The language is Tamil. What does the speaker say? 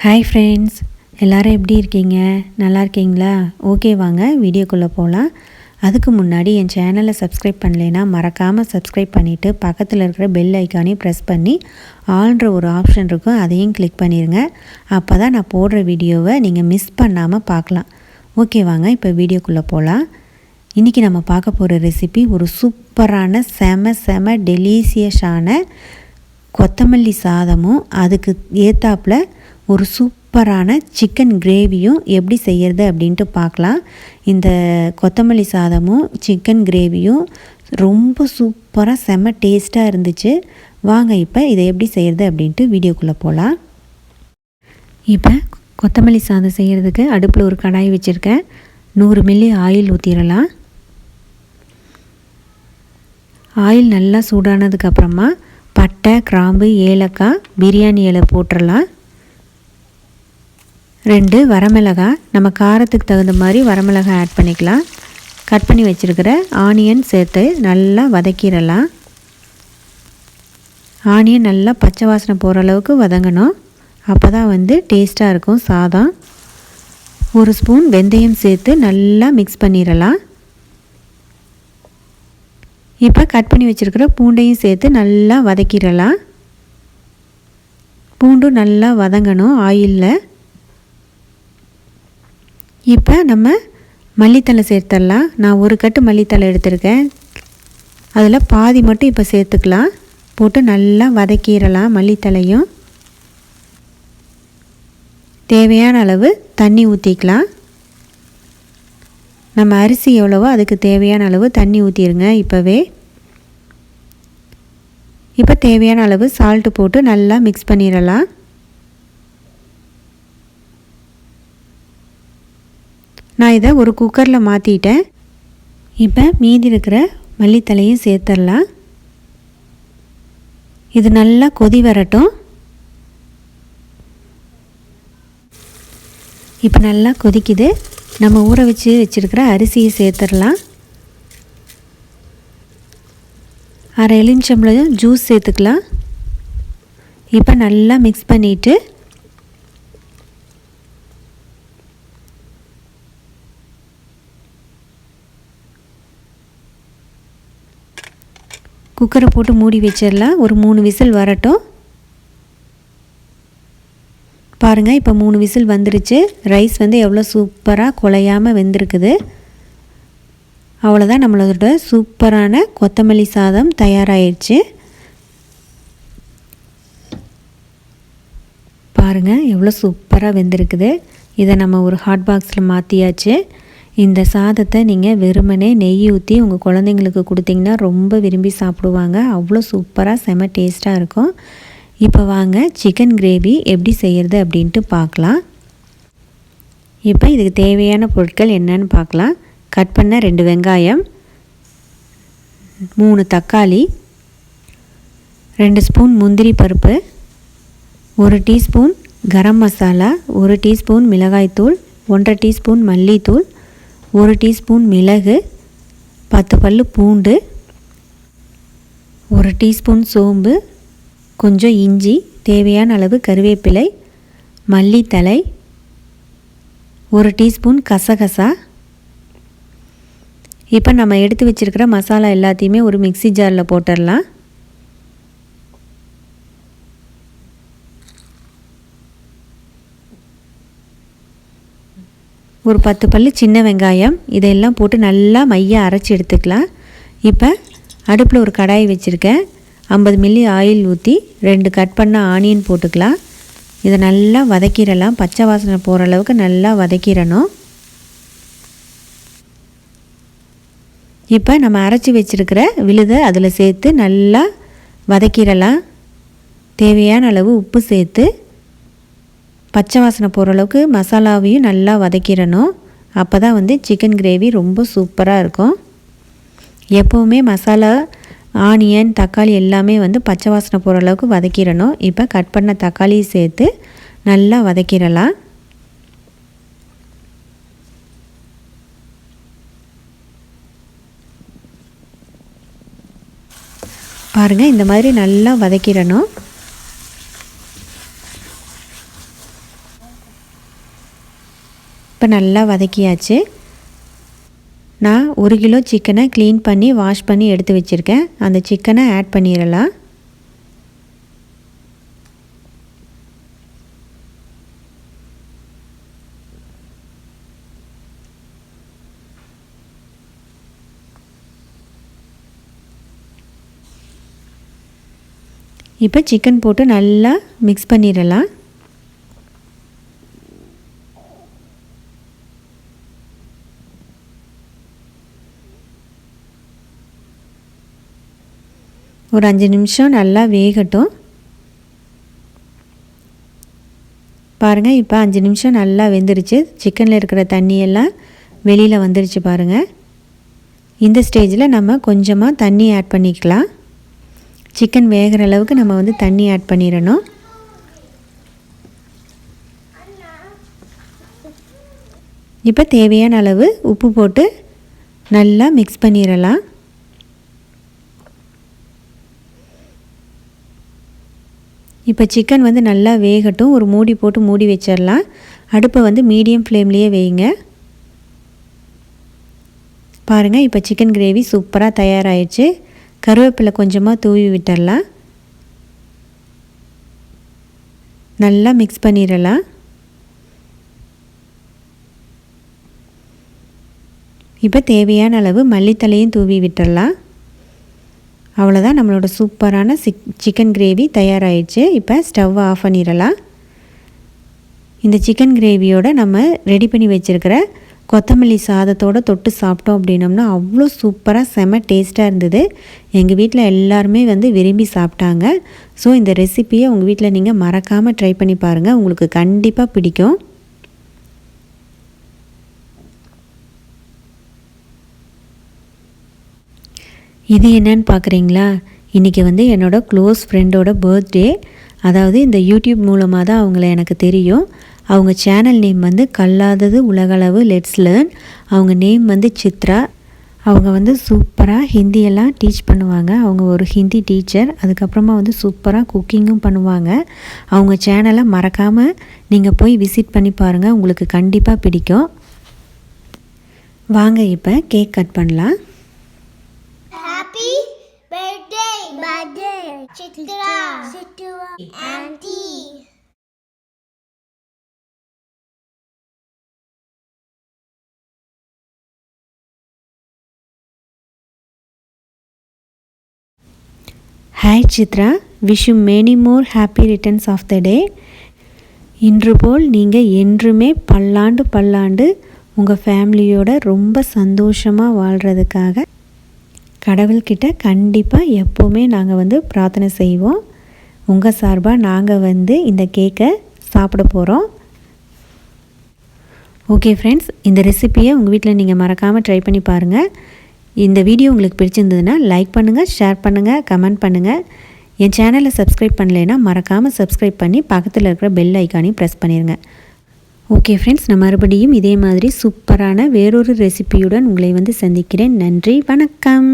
ஹாய் ஃப்ரெண்ட்ஸ், எல்லோரும் எப்படி இருக்கீங்க? நல்லா இருக்கீங்களா? ஓகே, வாங்க வீடியோக்குள்ளே போகலாம். அதுக்கு முன்னாடி என் சேனலை சப்ஸ்கிரைப் பண்ணலைன்னா மறக்காமல் சப்ஸ்கிரைப் பண்ணிவிட்டு பக்கத்தில் இருக்கிற பெல் ஐக்கானையும் ப்ரெஸ் பண்ணி ஆல்ன்ற ஒரு ஆப்ஷன் இருக்கும், அதையும் கிளிக் பண்ணிடுங்க. அப்போ தான் நான் போடுற வீடியோவை நீங்கள் மிஸ் பண்ணாமல் பார்க்கலாம். ஓகே, வாங்க இப்போ வீடியோக்குள்ளே போகலாம். இன்றைக்கி நம்ம பார்க்க போகிற ரெசிபி ஒரு சூப்பரான செம டெலிசியஸான கொத்தமல்லி சாதமும் அதுக்கு ஏத்தாப்பில் ஒரு சூப்பரான சிக்கன் கிரேவியும் எப்படி செய்கிறது அப்படின்ட்டு பார்க்கலாம். இந்த கொத்தமல்லி சாதமும் சிக்கன் கிரேவியும் ரொம்ப சூப்பராக செம டேஸ்ட்டாக இருந்துச்சு. வாங்க இப்போ இதை எப்படி செய்கிறது அப்படின்ட்டு வீடியோக்குள்ளே போகலாம். இப்போ கொத்தமல்லி சாதம் செய்கிறதுக்கு அடுப்பில் ஒரு கடாய் வச்சுருக்கேன். 100 மில்லி ஆயில் ஊற்றிடலாம். ஆயில் நல்லா சூடானதுக்கப்புறமா பட்டை, கிராம்பு, ஏலக்காய், பிரியாணி இலை போட்டுடலாம். 2 வரமிளகாய், நம்ம காரத்துக்கு தகுந்த மாதிரி வரமிளகாய் ஆட் பண்ணிக்கலாம். கட் பண்ணி வச்சுருக்கிற ஆனியன் சேர்த்து நல்லா வதக்கிடலாம். ஆனியன் நல்லா பச்சை வாசனை போகிற அளவுக்கு வதங்கணும். அப்போ தான் டேஸ்ட்டாக இருக்கும் சாதம். 1 ஸ்பூன் வெந்தயம் சேர்த்து நல்லா மிக்ஸ் பண்ணிடலாம். இப்போ கட் பண்ணி வச்சுருக்கிற பூண்டையும் சேர்த்து நல்லா வதக்கிடலாம். பூண்டும் நல்லா வதங்கணும் ஆயிலில். இப்போ நம்ம மல்லித்தழை சேர்த்துடலாம். நான் 1 கட்டு மல்லித்தழை எடுத்திருக்கேன். அதில் பாதி மட்டும் இப்போ சேர்த்துக்கலாம். போட்டு நல்லா வதக்கிடலாம். மல்லித்தழையும் தேவையான அளவு தண்ணி ஊற்றிக்கலாம். நம்ம அரிசி எவ்வளவோ அதுக்கு தேவையான அளவு தண்ணி ஊற்றிடுங்க இப்போவே. இப்போ தேவையான அளவு சால்ட்டு போட்டு நல்லா மிக்ஸ் பண்ணிடலாம். நான் இதை ஒரு குக்கரில் மாற்றிட்டேன். இப்போ மீதி இருக்கிற மல்லித்தழையும் சேர்த்துடலாம். இது நல்லா கொதி வரட்டும். இப்போ நல்லா கொதிக்குது. நம்ம ஊற வச்சுருக்கிற அரிசியை சேர்த்துடலாம். 1/2 எலுமிச்சம்பழம் ஜூஸ் சேர்த்துக்கலாம். இப்போ நல்லா மிக்ஸ் பண்ணிவிட்டு குக்கரை போட்டு மூடி வச்சிடலாம். ஒரு 3 விசில் வரட்டும். பாருங்கள், இப்போ 3 விசில் வந்துருச்சு. ரைஸ் எவ்வளோ சூப்பராக குழையாமல் வெந்திருக்குது. அவ்வளோதான், நம்மளோட சூப்பரான கொத்தமல்லி சாதம் தயாராகிடுச்சு. பாருங்கள் எவ்வளோ சூப்பராக வெந்திருக்குது. இதை நம்ம ஒரு ஹாட் பாக்ஸில் மாற்றியாச்சு. இந்த சாதத்தை நீங்கள் வெறுமனே நெய் ஊற்றி உங்கள் குழந்தைங்களுக்கு கொடுத்தீங்கன்னா ரொம்ப விரும்பி சாப்பிடுவாங்க. அவ்வளோ சூப்பராக செம டேஸ்ட்டாக இருக்கும். இப்போ வாங்க சிக்கன் கிரேவி எப்படி செய்கிறது அப்படின்ட்டு பார்க்கலாம். இப்போ இதுக்கு தேவையான பொருட்கள் என்னன்னு பார்க்கலாம். கட் பண்ண 2 வெங்காயம், 3 தக்காளி, 2 ஸ்பூன் முந்திரி பருப்பு, 1 டீஸ்பூன் கரம் மசாலா, 1 டீஸ்பூன் மிளகாய்த்தூள், 1/2 டீஸ்பூன் மல்லித்தூள், 1 டீஸ்பூன் மிளகு, 10 பல்லு பூண்டு, 1 டீஸ்பூன் சோம்பு, கொஞ்சம் இஞ்சி, தேவையான அளவு கருவேப்பிலை, மல்லித்தழை, 1 டீஸ்பூன் கசகசா. இப்போ நம்ம எடுத்து வச்சுருக்கிற மசாலா எல்லாத்தையுமே ஒரு மிக்ஸி ஜாரில் போட்டுடலாம். ஒரு 10 பல்லு சின்ன வெங்காயம், இதெல்லாம் போட்டு நல்லா மையாக அரைச்சி எடுத்துக்கலாம். இப்போ அடுப்பில் ஒரு கடாய் வச்சுருக்கேன். 50 மில்லி ஆயில் ஊற்றி 2 கட் பண்ண ஆனியன் போட்டுக்கலாம். இதை நல்லா வதக்கிடலாம். பச்சை வாசனை போகிற அளவுக்கு நல்லா வதக்கிடணும். இப்போ நம்ம அரைச்சி வச்சுருக்கிற விழுதை அதில் சேர்த்து நல்லா வதக்கிடலாம். தேவையான அளவு உப்பு சேர்த்து பச்சை வாசனை போகிற அளவுக்கு மசாலாவையும் நல்லா வதக்கிடணும். அப்போ தான் சிக்கன் கிரேவி ரொம்ப சூப்பராக இருக்கும். எப்போவுமே மசாலா, ஆனியன், தக்காளி எல்லாமே பச்சை வாசனை போகிற அளவுக்கு வதக்கிடணும். இப்போ கட் பண்ண தக்காளியை சேர்த்து நல்லா வதக்கிடலாம். பாருங்கள், இந்த மாதிரி நல்லா வதக்கிடணும். இப்போ நல்லா வதக்கியாச்சு. நான் 1 கிலோ சிக்கனை க்ளீன் பண்ணி வாஷ் பண்ணி எடுத்து வச்சுருக்கேன். அந்த சிக்கனை ஆட் பண்ணிடலாம். இப்போ சிக்கன் போட்டு நல்லா மிக்ஸ் பண்ணிடலாம். ஒரு 5 நிமிஷம் நல்லா வேகட்டும். பாருங்கள், இப்போ 5 நிமிஷம் நல்லா வெந்துருச்சு. சிக்கனில் இருக்கிற தண்ணியெல்லாம் வெளியில் வந்துருச்சு பாருங்கள். இந்த ஸ்டேஜில் நம்ம கொஞ்சமாக தண்ணி ஆட் பண்ணிக்கலாம். சிக்கன் வேகிற அளவுக்கு நம்ம வந்து தண்ணி ஆட் பண்ணிடணும். இப்போ தேவையான அளவு உப்பு போட்டு நல்லா மிக்ஸ் பண்ணிடலாம். இப்போ சிக்கன் வந்து நல்லா வேகட்டும். ஒரு மூடி போட்டு மூடி வச்சிடலாம். அடுப்பை வந்து மீடியம் ஃப்ளேம்லேயே வைங்க. பாருங்கள், இப்போ சிக்கன் கிரேவி சூப்பராக தயாராகிடுச்சு. கருவேப்பிலை கொஞ்சமாக தூவி விட்டுடலாம். நல்லா மிக்ஸ் பண்ணிடலாம். இப்போ தேவையான அளவு மல்லித்தலையும் தூவி விட்டுடலாம். அவ்வளோதான், நம்மளோட சூப்பரான சிக்கன் கிரேவி தயாராகிடுச்சு. இப்போ ஸ்டவ் ஆஃப் பண்ணிடலாம். இந்த சிக்கன் கிரேவியோட நம்ம ரெடி பண்ணி வச்சுருக்கிற கொத்தமல்லி சாதத்தோடு தொட்டு சாப்பிட்டோம் அப்படின்னோம்னா அவ்வளோ சூப்பராக செம டேஸ்ட்டாக இருந்தது. எங்கள் வீட்டில் எல்லாருமே வந்து விரும்பி சாப்பிட்டாங்க. ஸோ இந்த ரெசிப்பியை உங்கள் வீட்டில் நீங்கள் மறக்காமல் ட்ரை பண்ணி பாருங்கள். உங்களுக்கு கண்டிப்பாக பிடிக்கும். இது என்னன்னு பார்க்குறீங்களா? இன்றைக்கி வந்து என்னோடய க்ளோஸ் ஃப்ரெண்டோட பர்த்டே. அதாவது இந்த யூடியூப் மூலமாக தான் அவங்கள எனக்கு தெரியும். அவங்க சேனல் நேம் வந்து கல்லாதது உலகளவு லெட்ஸ் லேர்ன். அவங்க நேம் வந்து சித்ரா. அவங்க வந்து சூப்பராக ஹிந்தியெல்லாம் டீச் பண்ணுவாங்க. அவங்க ஒரு ஹிந்தி டீச்சர். அதுக்கப்புறமா வந்து சூப்பராக குக்கிங்கும் பண்ணுவாங்க. அவங்க சேனலை மறக்காமல் நீங்கள் போய் விசிட் பண்ணி பாருங்கள். உங்களுக்கு கண்டிப்பாக பிடிக்கும். வாங்க இப்போ கேக் கட் பண்ணலாம். Happy birthday, Chitra, Auntie. Hi Chitra, wish you many more happy returns of the day. இன்று போல் நீங்கள் என்றுமே பல்லாண்டு உங்கள் ஃபேமிலியோட ரொம்ப சந்தோஷமாக வாழ்கிறதுக்காக கடவுள்கிட்ட கண்டிப்பாக எப்போவுமே நாங்கள் வந்து பிரார்த்தனை செய்வோம். உங்கள் சார்பாக நாங்கள் வந்து இந்த கேக்கை சாப்பிட போகிறோம். ஓகே ஃப்ரெண்ட்ஸ், இந்த ரெசிப்பியை உங்கள் வீட்டில் நீங்கள் மறக்காமல் ட்ரை பண்ணி பாருங்கள். இந்த வீடியோ உங்களுக்கு பிடிச்சிருந்ததுன்னா லைக் பண்ணுங்கள், ஷேர் பண்ணுங்கள், கமெண்ட் பண்ணுங்கள். என் சேனலை சப்ஸ்கிரைப் பண்ணலைன்னா மறக்காமல் சப்ஸ்கிரைப் பண்ணி பக்கத்தில் இருக்கிற பெல் ஐக்கானையும் ப்ரெஸ் பண்ணிடுங்க. ஓகே ஃப்ரெண்ட்ஸ், நான் மறுபடியும் இதே மாதிரி சூப்பரான வேறொரு ரெசிபியுடன் உங்களை வந்து சந்திக்கிறேன். நன்றி, வணக்கம்.